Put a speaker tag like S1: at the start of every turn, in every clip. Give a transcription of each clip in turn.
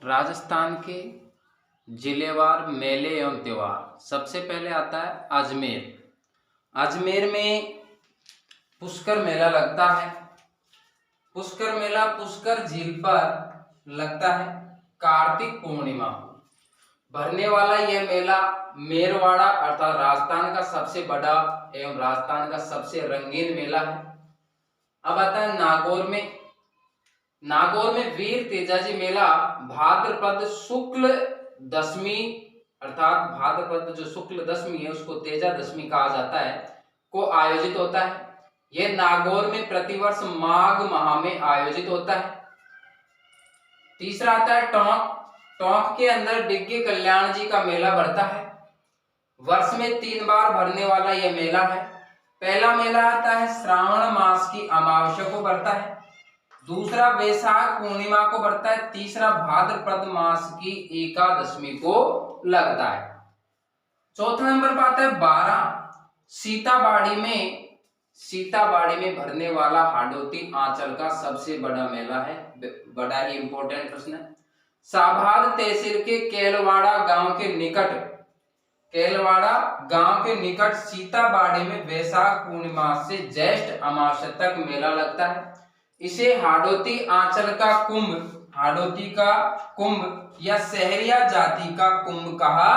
S1: राजस्थान के जिलेवार मेले एवं त्योहार। सबसे पहले आता है अजमेर। अजमेर में पुष्कर मेला लगता है। पुष्कर मेला पुष्कर झील पर लगता है कार्तिक पूर्णिमा को। भरने वाला यह मेला मेरवाड़ा अर्थात राजस्थान का सबसे बड़ा एवं राजस्थान का सबसे रंगीन मेला है। अब आता है नागौर में। नागौर में वीर तेजाजी मेला भाद्रपद शुक्ल दशमी अर्थात भाद्रपद जो शुक्ल दशमी है उसको तेजा दशमी कहा जाता है को आयोजित होता है। यह नागौर में प्रतिवर्ष माघ माह में आयोजित होता है। तीसरा आता है टोंक। टोंक के अंदर डिग्गी कल्याण जी का मेला बढ़ता है। वर्ष में 3 बार भरने वाला यह मेला है। पहला मेला आता है श्रावण मास की अमावस्या को बढ़ता है, दूसरा वैशाख पूर्णिमा को बढ़ता है, तीसरा भाद्रपद मास की एकादशमी को लगता है। चौथा नंबर पर आता है 12 सीताबाड़ी में भरने वाला हाडोती आंचल का सबसे बड़ा मेला है। बड़ा ही इंपॉर्टेंट प्रश्न है। साभाद तहसील के केलवाड़ा गांव के निकट सीताबाड़ी में वैशाख पूर्णिमा से ज्येष्ठ अमावस्या तक मेला लगता है। इसे हाडोती आंचल का कुंभ या सहरिया जाति का कुंभ कहा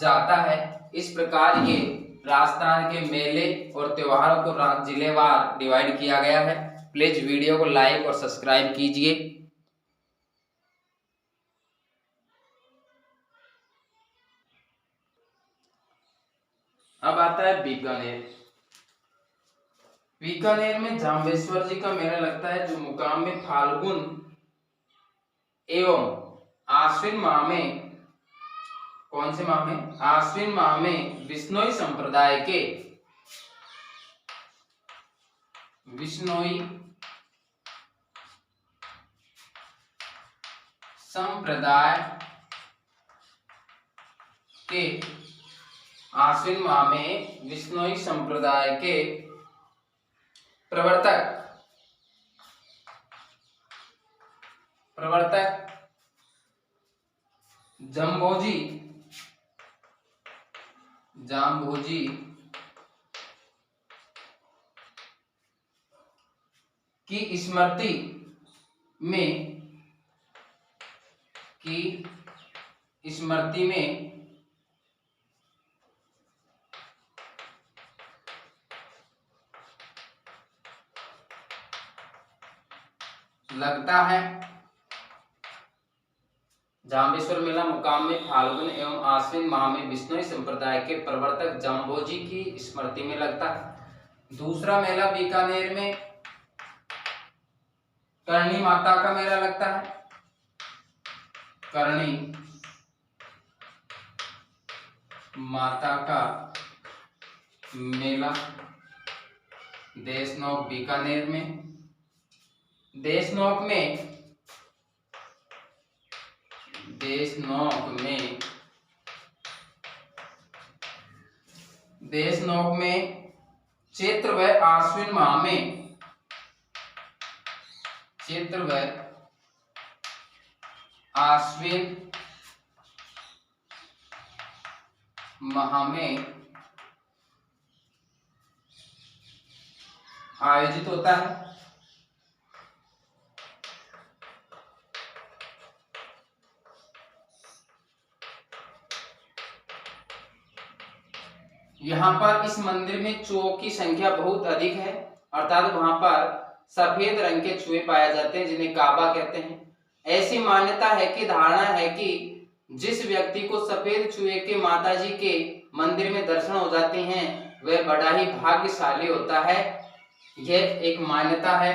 S1: जाता है। इस प्रकार ये राजस्थान के मेले और त्योहारों को जिलेवार डिवाइड किया गया है। प्लीज वीडियो को लाइक और सब्सक्राइब कीजिए। अब आता है बीकानेर। बीकानेर में जाम्बेश्वर जी का मेला लगता है जो मुकाम में फाल्गुन एवं आश्विन माह में, कौन से माह में? आश्विन माह में विश्नोई संप्रदाय के आश्विन माह में विश्नोई संप्रदाय के प्रवर्तक जाम्भोजी की स्मृति में लगता है। जाम्बेश्वर मेला मुकाम में फाल्गुन एवं आश्विन माह में विश्नोई संप्रदाय के प्रवर्तक जाम्बोजी की स्मृति में लगता है। दूसरा मेला बीकानेर में करणी माता का मेला लगता है। करणी माता का मेला देशनोक बीकानेर में। देशनोक में चैत्र व आश्विन माह में आयोजित होता है। यहाँ पर इस मंदिर में चूहों की संख्या बहुत अधिक है, अर्थात वहां पर सफेद रंग के चूहे पाए जाते हैं जिन्हें काबा कहते हैं। ऐसी मान्यता है कि धारणा है कि जिस व्यक्ति को सफेद चूहे के माताजी के मंदिर में दर्शन हो जाते हैं वह बड़ा ही भाग्यशाली होता है। यह एक मान्यता है।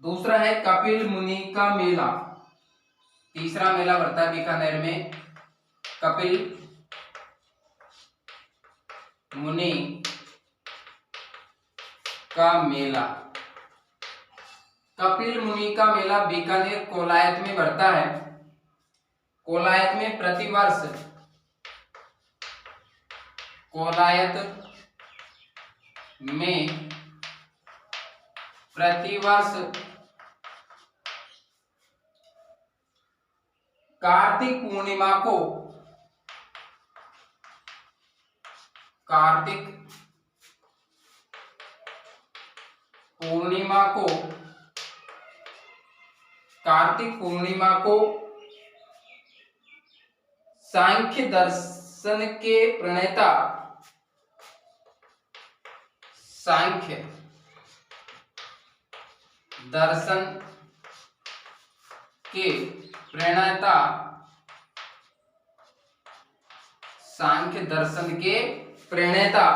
S1: दूसरा है कपिल मुनि का मेला। तीसरा मेला बढ़ता है बीकानेर में कपिल मुनि का मेला। कपिल मुनि का मेला बीकानेर कोलायत में बढ़ता है। कोलायत में प्रतिवर्ष कार्तिक पूर्णिमा को कार्तिक पूर्णिमा को कार्तिक पूर्णिमा को सांख्य दर्शन के प्रणेता सांख्य दर्शन के प्रणेता सांख्य दर्शन के प्रणेता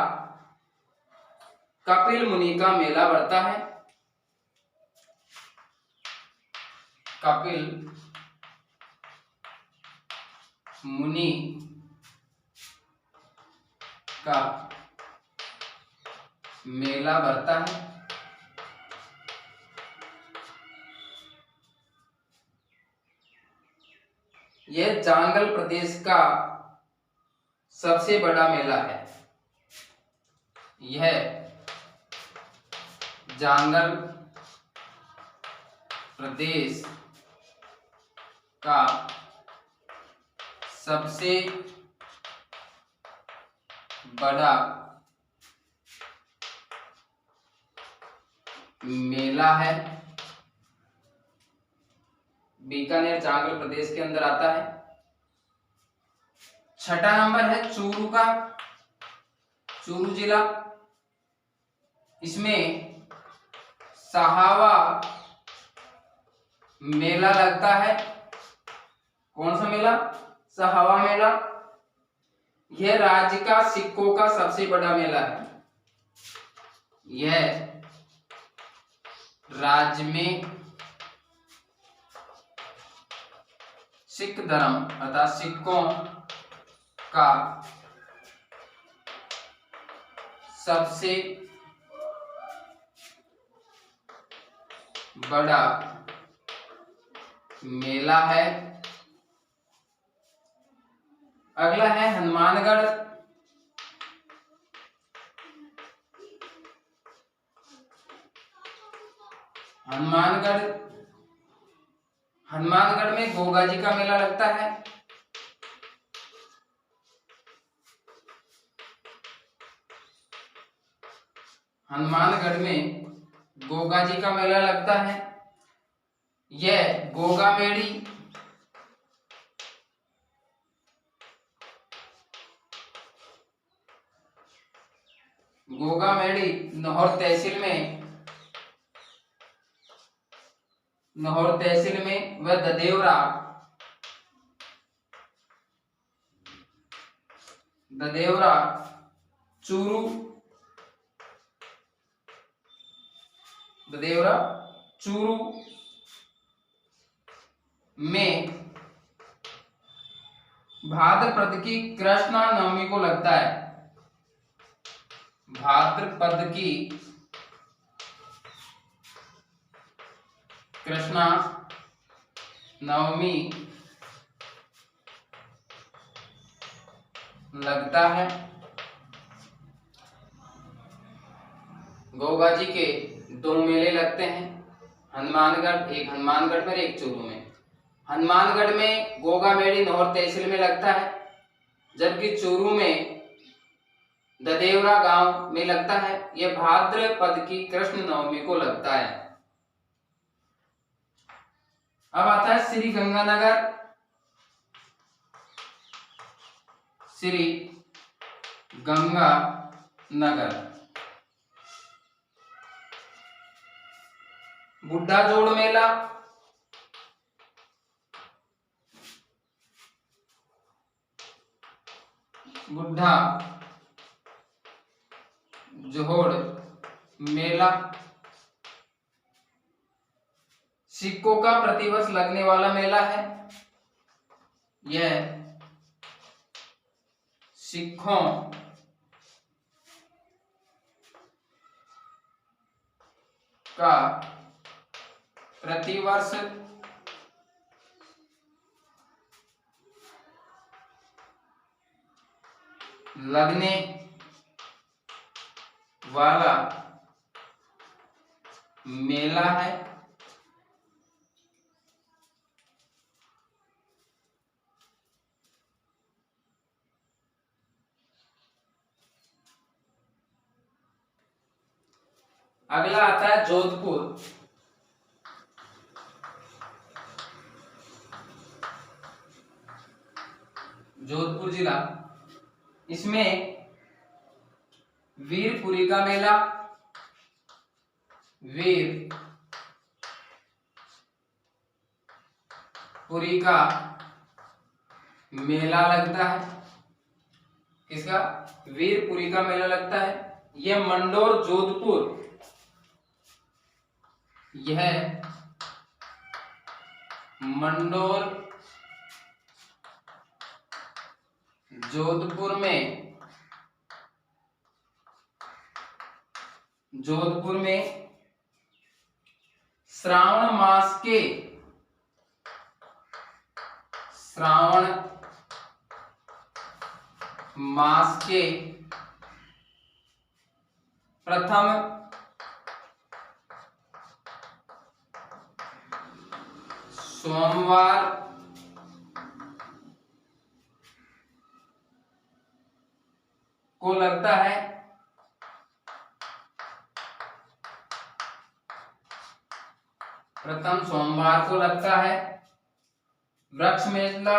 S1: कपिल मुनि का मेला बढ़ता है। कपिल मुनि का मेला बढ़ता है। यह जांगल प्रदेश का सबसे बड़ा मेला है। यह जांगल प्रदेश का सबसे बड़ा मेला है। बीकानेर जांगल प्रदेश के अंदर आता है। छठा नंबर है चूरू का, चूरू जिला। इसमें सहावा मेला लगता है। कौन सा मेला? सहावा मेला। यह राज्य का सिक्कों का सबसे बड़ा मेला है। यह राज्य में सिख धर्म अर्थात सिक्कों का सबसे बड़ा मेला है। अगला है हनुमानगढ़। हनुमानगढ़ में गोगा जी का मेला लगता है। हनुमानगढ़ में गोगा जी का मेला लगता है। यह गोगा मेड़ी नहौर तहसील में व ददेवरा चूरू में भाद्रपद की कृष्णा नवमी को लगता है। भाद्रपद की कृष्णा नवमी लगता है। गोगा जी के दो मेले लगते हैं, एक हनुमानगढ़ में एक चूरू में। हनुमानगढ़ में गोगा मेड़ी नहौर तहसील में लगता है, जबकि चूरू में ददेवरा गांव में लगता है। यह भाद्रपद की कृष्ण नवमी को लगता है। अब आता है श्री गंगानगर। श्री गंगानगर बुड्ढा जोड़ मेला, बुड्ढा जोड़ मेला सिक्कों का प्रतिवर्ष लगने वाला मेला है। यह सिक्खों का प्रतिवर्ष लगने वाला मेला है। अगला आता है जोधपुर। जोधपुर जिला, इसमें वीरपुरी का मेला, वीरपुरी का मेला लगता है। किसका? वीरपुरी का मेला लगता है। यह मंडोर जोधपुर, यह मंडोर जोधपुर में श्रावण मास के प्रथम सोमवार को लगता है। प्रथम सोमवार को लगता है। वृक्ष मेला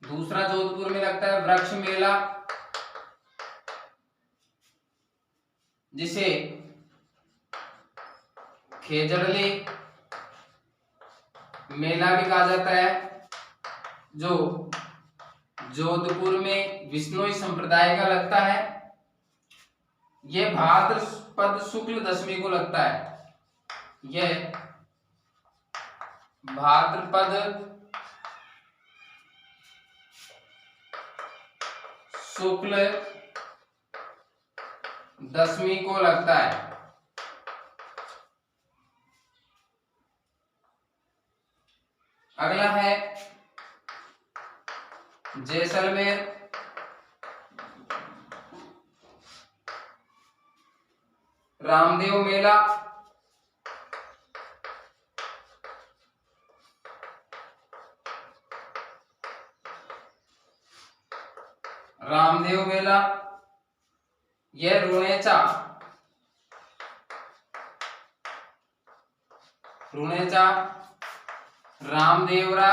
S1: दूसरा जोधपुर में लगता है, वृक्ष मेला, जिसे खेजड़ली मेला भी कहा जाता है, जो जोधपुर में विश्नोई संप्रदाय का लगता है। यह भाद्रपद शुक्ल दशमी को लगता है। यह भाद्रपद शुक्ल दशमी को लगता है। अगला है जैसलमेर। रामदेव मेला, रामदेव मेला, यह रुणेचा रामदेवरा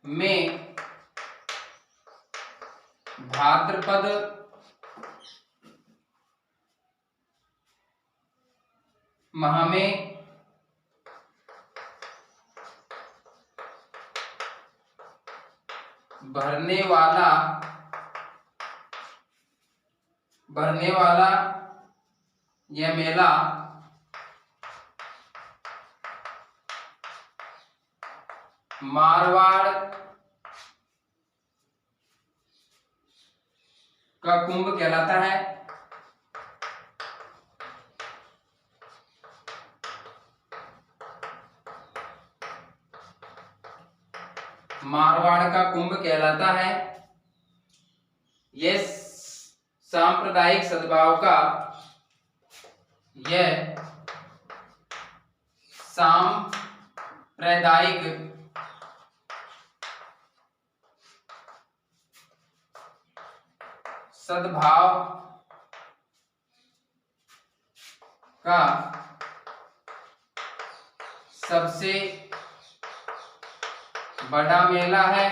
S1: में भाद्रपद माह में भरने वाला यह मेला मारवाड़ का कुंभ कहलाता है। मारवाड़ का कुंभ कहलाता है। यह सांप्रदायिक सद्भाव का सद्भाव का सबसे बड़ा मेला है।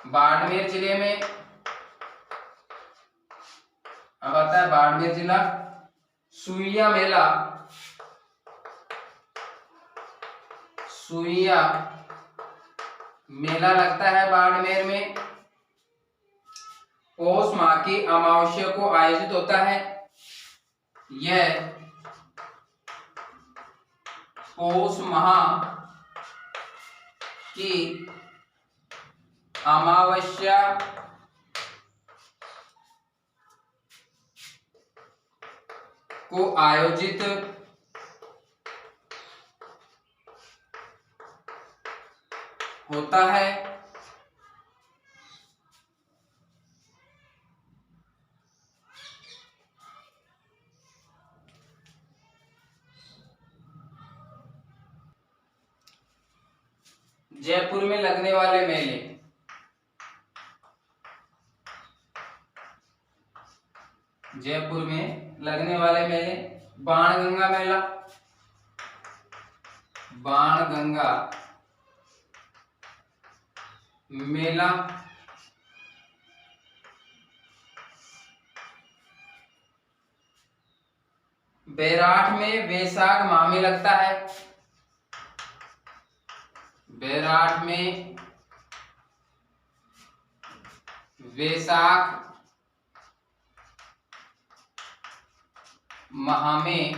S1: बाड़मेर जिले में, अब आता है बाड़मेर जिला, सुइया मेला लगता है बाड़मेर में। पौष माह की अमावस्या को आयोजित होता है। यह पौष माह की अमावस्या को आयोजित होता है। जयपुर में लगने वाले मेले, जयपुर में लगने वाले मेले, बाणगंगा मेला, बाणगंगा मेला, बैराठ में वैशाख माह में लगता है, बैराठ में वैशाख माह में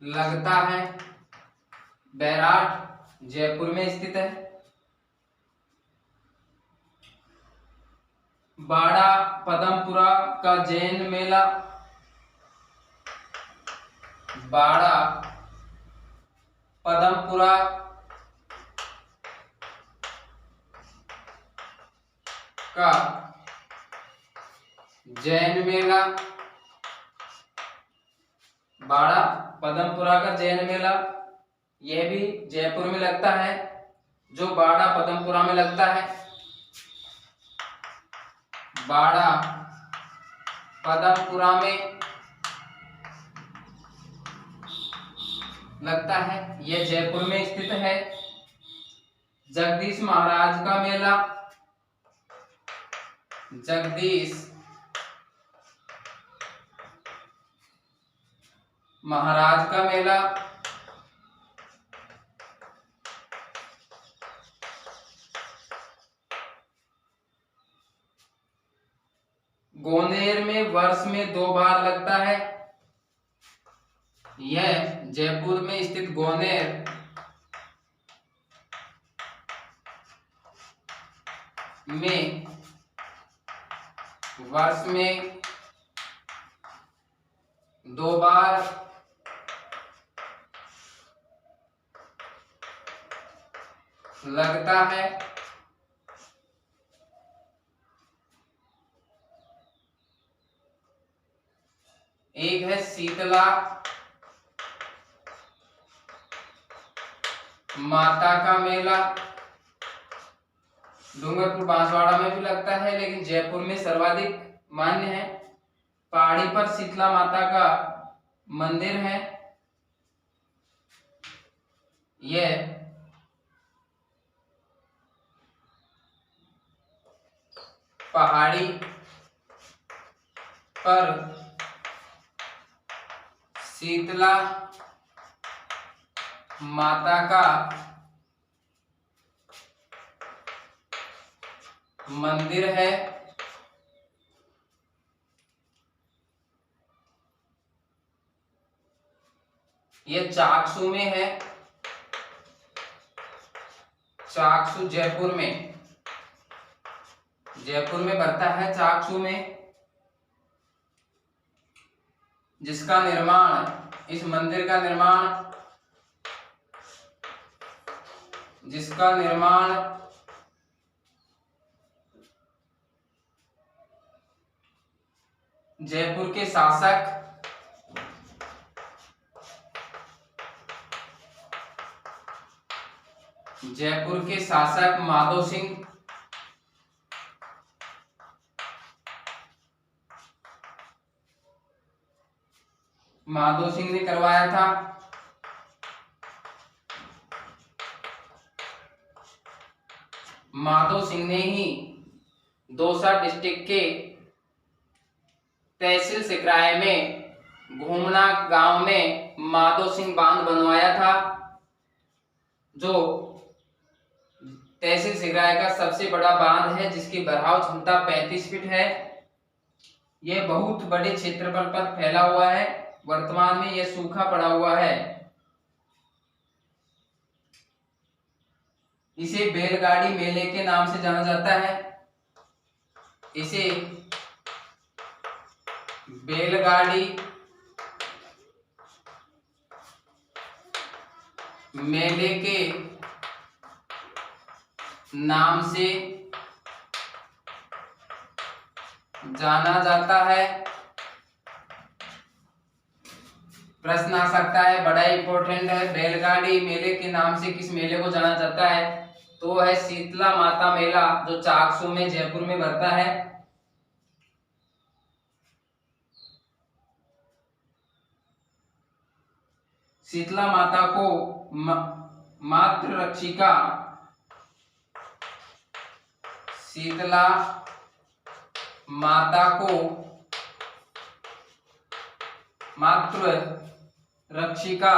S1: लगता है। बैराठ जयपुर में स्थित है। बाड़ा पदमपुरा का जैन मेला, बाड़ा पदमपुरा का जैन मेला, बाड़ा पदमपुरा का जैन मेला, यह भी जयपुर में लगता है, जो बाड़ा पदमपुरा में लगता है। बाड़ा पदमपुरा में लगता है, यह जयपुर में स्थित है। जगदीश महाराज का मेला, जगदीश महाराज का मेला, गोनेर में वर्ष में 2 बार लगता है। यह जयपुर में स्थित गोनेर में वर्ष में 2 बार लगता है। एक है शीतला माता का मेला, डूंगरपुर बांसवाड़ा में भी लगता है, लेकिन जयपुर में सर्वाधिक मान्य है। पहाड़ी पर शीतला माता का मंदिर है। यह पहाड़ी पर शीतला माता का मंदिर है। यह चाकसू में है, चाकसू जयपुर में, जयपुर में पड़ता है चाकसू में, जिसका निर्माण, इस मंदिर का निर्माण, जिसका निर्माण जयपुर के शासक माधो सिंह ने करवाया था। माधो सिंह ने ही दौसा डिस्ट्रिक्ट के तहसील सिकराय में घूमना गांव में माधो सिंह बांध बनवाया था, जो तहसील सिकराय का सबसे बड़ा बांध है, जिसकी बहाव क्षमता 35 फीट है। यह बहुत बड़े क्षेत्रफल पर फैला हुआ है। वर्तमान में यह सूखा पड़ा हुआ है। इसे बैलगाड़ी मेले के नाम से जाना जाता है। इसे बैलगाड़ी मेले के नाम से जाना जाता है। प्रश्न आ सकता है, बड़ा इंपॉर्टेंट है। बैलगाड़ी मेले के नाम से किस मेले को जाना जाता है? तो है शीतला माता मेला, जो चाकसू में जयपुर में भरता है। शीतला माता को मातृ रक्षिका, शीतला माता को मातृ रक्षिका,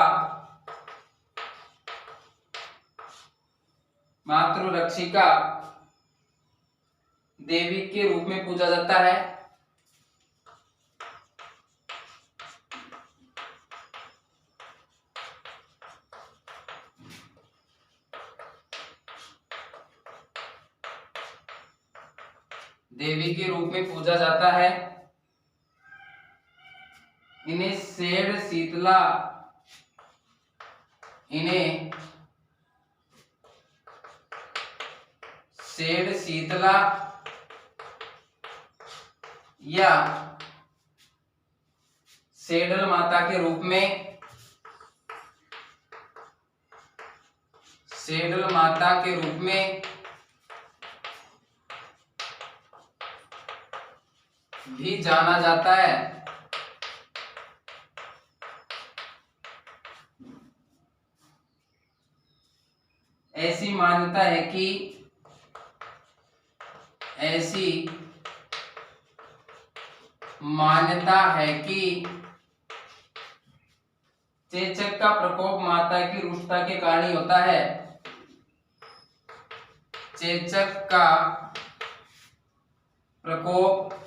S1: मातृ रक्षिका देवी के रूप में पूजा जाता है। देवी के रूप में पूजा जाता है। इन्हें सेठ शीतला, इन्हें सेठ शीतला या सेडल माता के रूप में, सेडल माता के रूप में भी जाना जाता है। ऐसी मान्यता है कि ऐसी मान्यता है कि चेचक का प्रकोप माता की रुष्टता के कारण ही होता है। चेचक का प्रकोप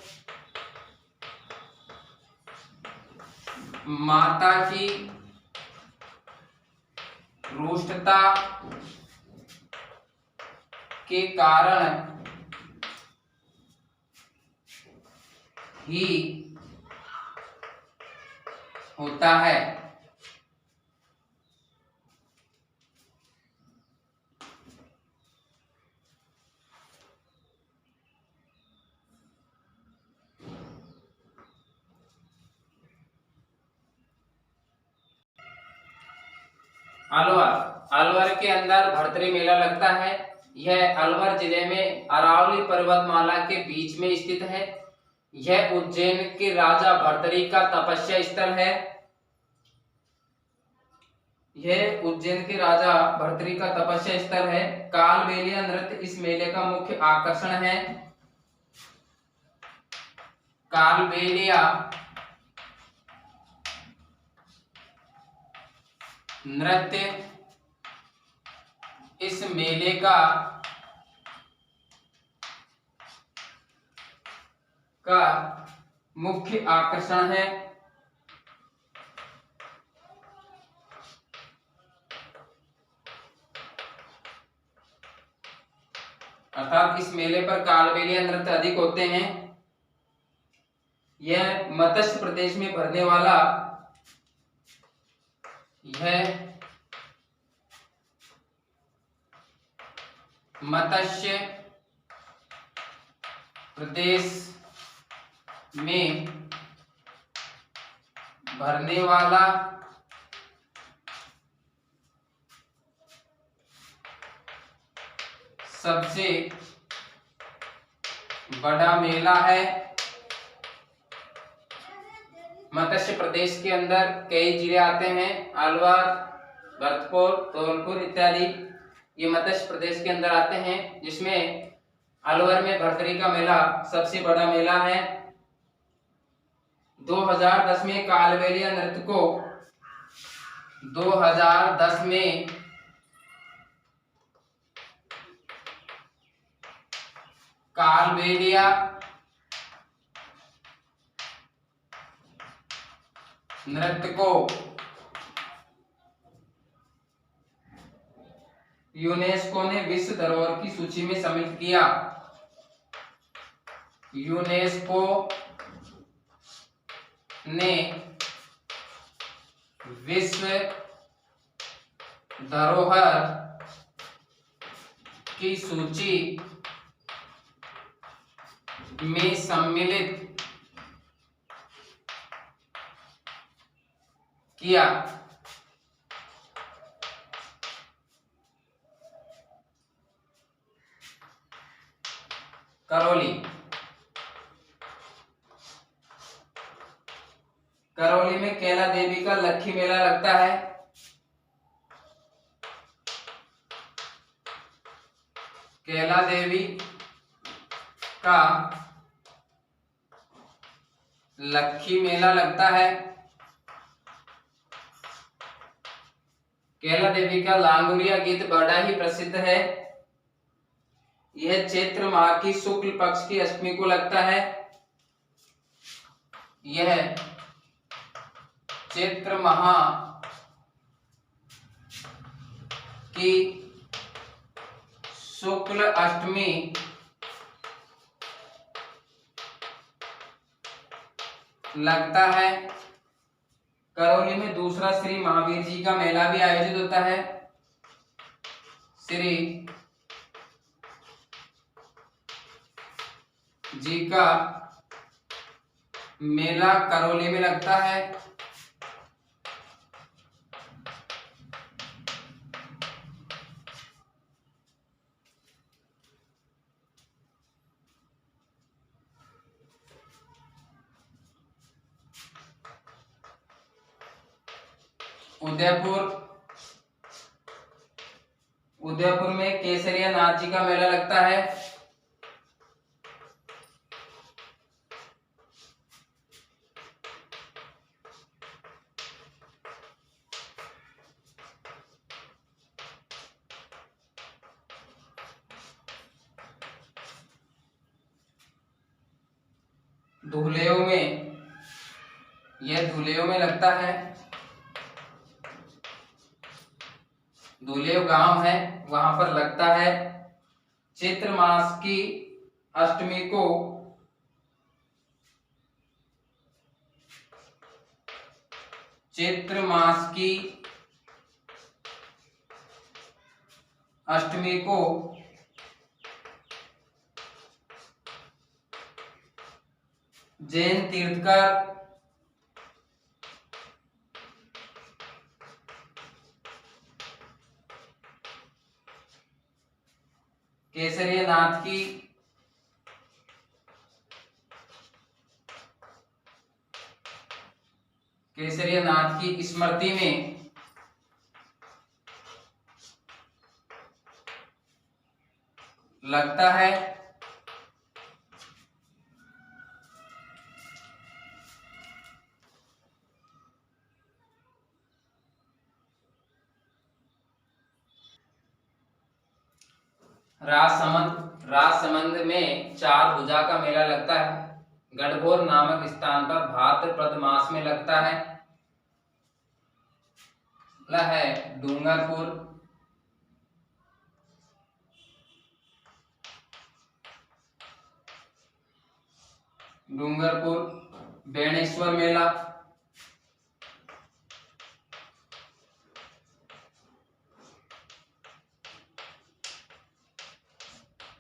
S1: माता की रुष्टता के कारण ही होता है। अलवर के अंदर भर्तरी मेला लगता है। यह अलवर जिले में अरावली पर्वतमाला के बीच में स्थित है। यह उज्जैन के राजा भर्तरी का तपस्या स्थल है। यह उज्जैन के राजा भर्तरी का तपस्या स्थल है। कालबेलिया नृत्य इस मेले का मुख्य आकर्षण है। कालबेलिया नृत्य इस मेले का मुख्य आकर्षण है। अर्थात इस मेले पर कालबेलिया नृत्य अधिक होते हैं। यह मत्स्य प्रदेश में भरने वाला, यह मत्स्य प्रदेश में भरने वाला सबसे बड़ा मेला है। मत्स्य प्रदेश के अंदर कई जिले आते हैं, अलवर, भरतपुर, धौलपुर इत्यादि। ये मत्स्य प्रदेश के अंदर आते हैं, जिसमें अलवर में भर्तरी का मेला सबसे बड़ा मेला है। 2010 में कालबेलिया नृत्य को 2010 में कालबेलिया नृत्य को यूनेस्को ने विश्व धरोहर की सूची में सम्मिलित किया। यूनेस्को ने विश्व धरोहर की सूची में सम्मिलित किया। करौली, करौली में कैला देवी का लक्खी मेला लगता है। कैला देवी का लक्खी मेला लगता है। कैला देवी का लांगुरिया गीत बड़ा ही प्रसिद्ध है। यह चैत्र माह की शुक्ल पक्ष की अष्टमी को लगता है। यह चैत्र माह की शुक्ल अष्टमी लगता है। करौली में दूसरा श्री महावीर जी का मेला भी आयोजित होता है। श्री जी का मेला करौली में लगता है। उदयपुर, उदयपुर में केसरिया नाथ जी का मेला लगता है। धुलेव में, यह धुलेव में लगता है। धुलेव गांव है, वहां पर लगता है। चैत्र मास की अष्टमी को चैत्र मास की अष्टमी को जैन तीर्थकर केसरिया नाथ की स्मृति में लगता है। राजसमंद, राजसमंद में चार भुजा का मेला लगता है। गढ़बोर नामक स्थान पर भाद्रपद मास में लगता है। डूंगरपुर, डूंगरपुर बेणेश्वर मेला,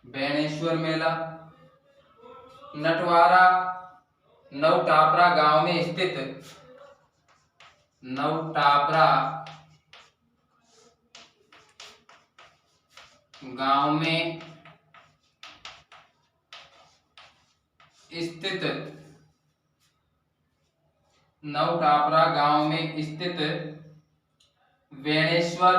S1: बेणेश्वर मेला। नटवारा नवटापरा गांव में स्थित, नवटापरा गांव में स्थित, नवटापरा गांव में स्थित बेणेश्वर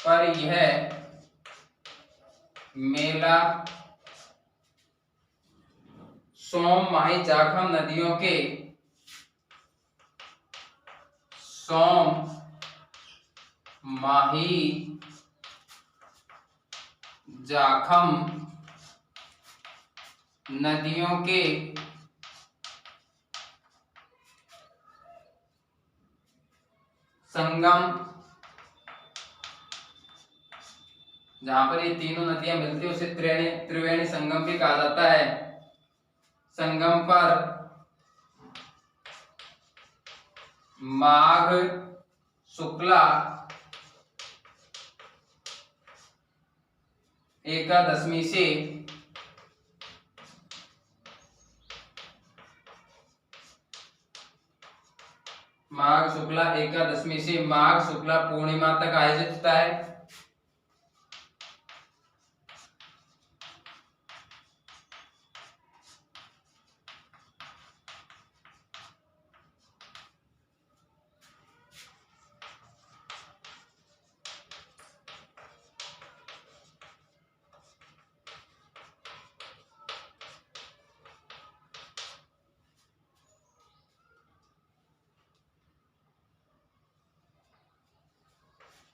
S1: पर यह मेला सोम माही जाखम नदियों के, सोम माही जाखम नदियों के संगम, जहां पर ये तीनों नदियां मिलती है उसे त्रिवेणी संगम भी कहा जाता है। संगम पर माघ शुक्ला एकादशमी से माघ शुक्ला एकादशमी से माघ शुक्ला पूर्णिमा तक आयोजित होता है।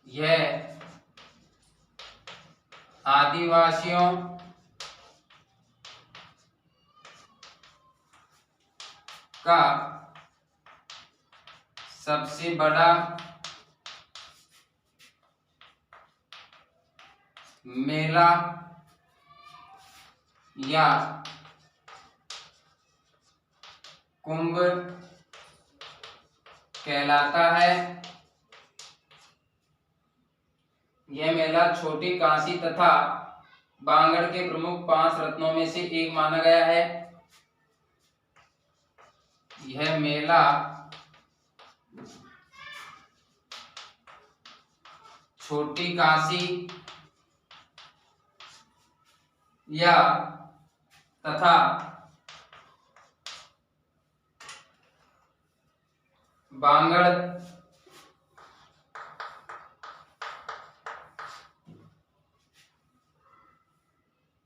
S1: यह आदिवासियों का सबसे बड़ा मेला या कुंभ कहलाता है। यह मेला छोटी काशी तथा बांगड़ के प्रमुख 5 रत्नों में से एक माना गया है। यह मेला छोटी काशी या तथा बांगड़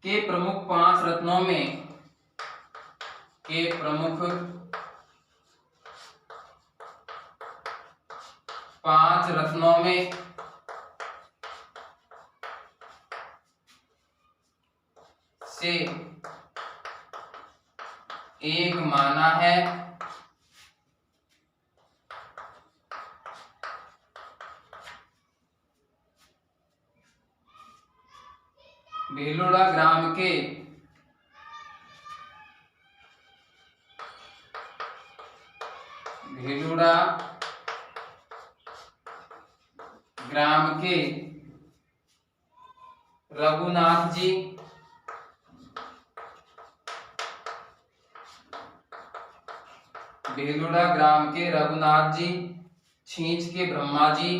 S1: के प्रमुख 5 रत्नों में से एक माना है। भेलुड़ा ग्राम के रघुनाथ जी भेलुड़ा ग्राम के रघुनाथ जी, छींच के ब्रह्मा जी,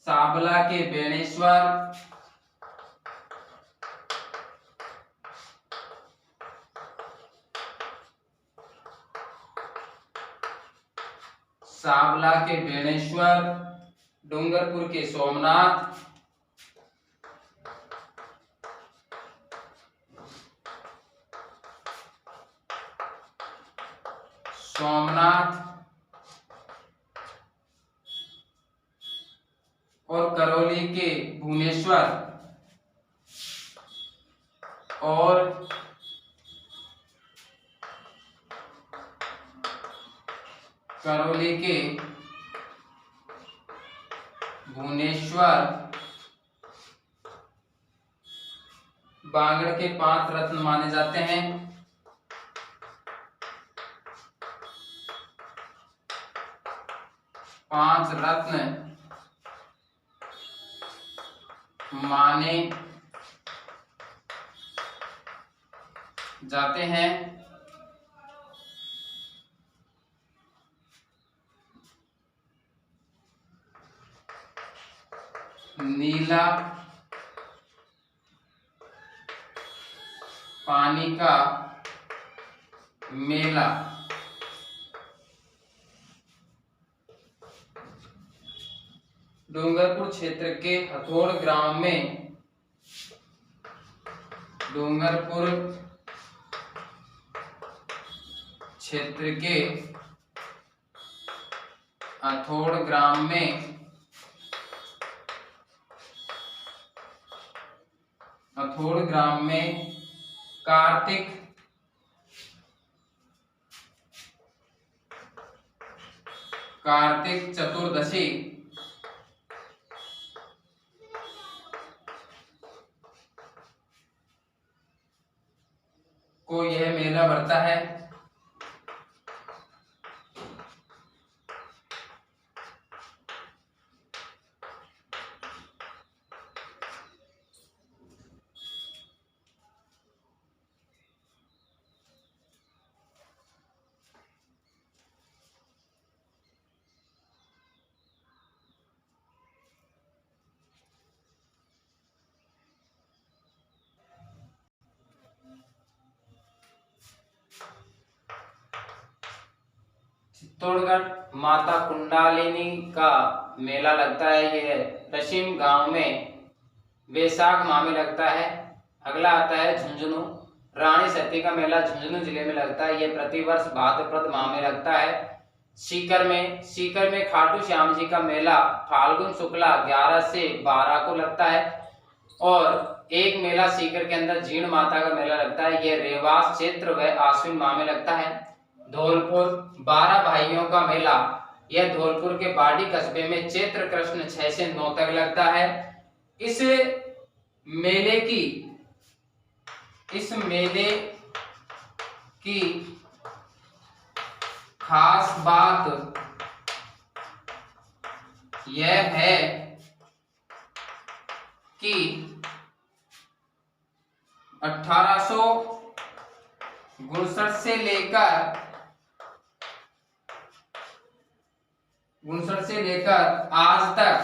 S1: साबला के बेणेश्वर, डूंगरपुर के सोमनाथ, और करौली के भुवनेश्वर और बांगड़ के 5 रत्न माने जाते हैं। पांच रत्न माने जाते हैं। नीला पानी का मेला, डूंगरपुर क्षेत्र के हथोड़ ग्राम में हथोड़ ग्राम में कार्तिक चतुर्दशी पड़ता है। चित्तौड़गढ़ माता कुंडालिनी का मेला लगता है। ये रशिम गांव में वैशाख माह में लगता है। अगला आता है झुंझुनू। रानी सती का मेला झुंझुनू जिले में लगता है। ये प्रतिवर्ष भाद्रपद माह में लगता है। सीकर में खाटू श्याम जी का मेला फाल्गुन शुक्ला 11 से 12 को लगता है। और एक मेला सीकर के अंदर जीण माता का मेला लगता है। यह रेवास चैत्र व आश्विन माह में लगता है। धौलपुर 12 भाइयों का मेला, यह धौलपुर के बाड़ी कस्बे में चैत्र कृष्ण 6 से 9 तक लगता है। इस मेले की खास बात यह है कि 1859 से लेकर आज तक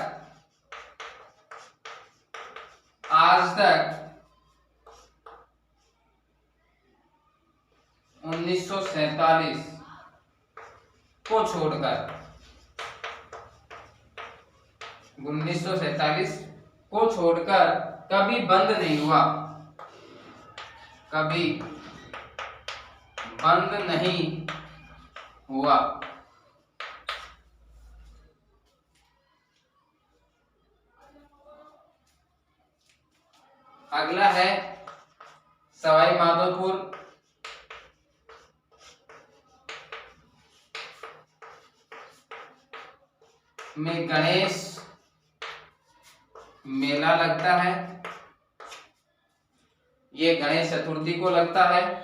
S1: 1947 को छोड़कर 1947 को छोड़कर कभी बंद नहीं हुआ, कभी बंद नहीं हुआ। अगला है सवाई माधोपुर में गणेश मेला लगता है। ये गणेश चतुर्थी को लगता है।